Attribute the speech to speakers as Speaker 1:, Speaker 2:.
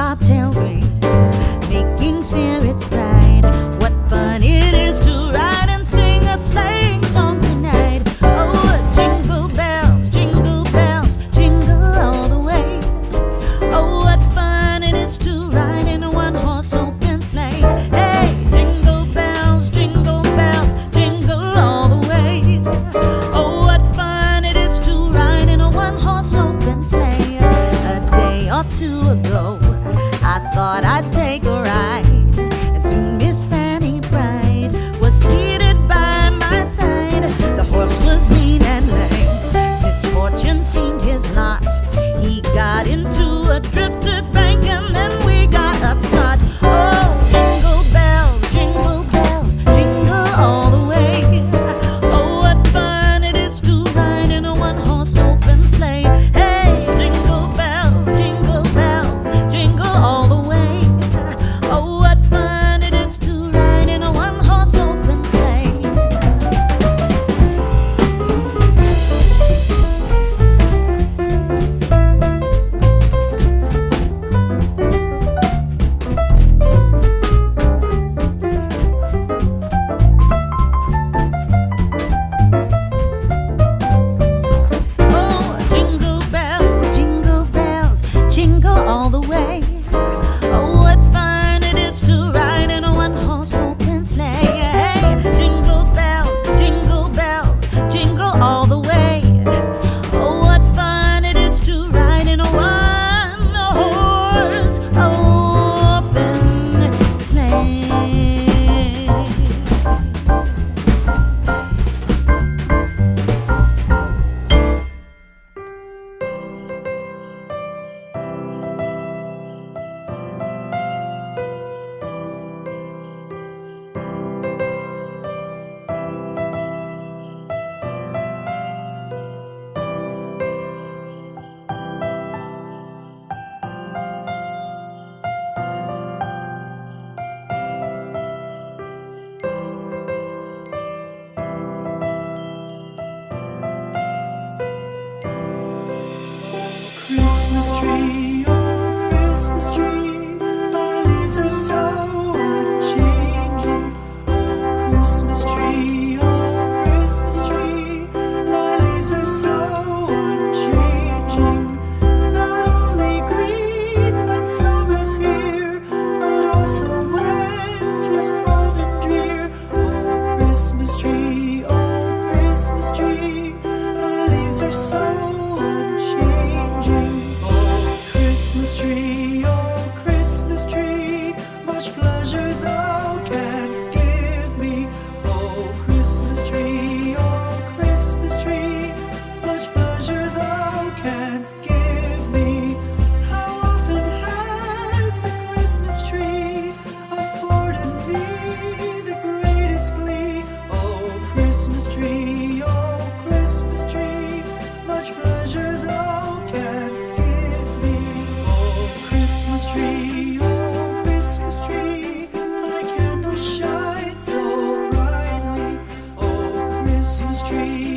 Speaker 1: bobtail ring, making spirits bright. What fun it is to ride and sing a sleighing song tonight. Oh, jingle bells, jingle all the way. Oh, what fun it is to ride in a one-horse open sleigh. Hey, jingle bells, jingle all the way. Oh, what fun it is to ride in a one-horse open sleigh. A day or two ago, I thought I'd take a ride, and soon Miss Fanny Bright was seated by my side. The horse was lean and lame, misfortune seemed his lot. He got into a drifted bank and then we got upset. Oh, jingle bells, jingle all the way. Oh, what fun it is to ride in a one-horse open sleigh. Hey, jingle bells, jingle all the way. Oh, what fun it is to ride in a one-horse open sleigh. Oh, jingle bells, jingle all the way. Oh, what fun it is to ride in a one-horse open sleigh. Hey, jingle bells, jingle all the way. Oh, what fun it is to ride in a one-horse open sleigh.
Speaker 2: Christmas tree, oh Christmas tree, thy leaves are so unchanging. Oh Christmas tree, thy leaves are so unchanging. Not only green, but summer's here, but also winter's cold and drear. Oh Christmas tree, thy leaves are so unchanging. Oh Christmas tree, much pleasure thou canst give me. Oh Christmas tree, much pleasure thou canst give me. How often has the Christmas tree afforded me the greatest glee? Oh Christmas tree, much pleasure thou canst give me. Oh Christmas tree, thy candles shine so brightly. Oh Christmas tree,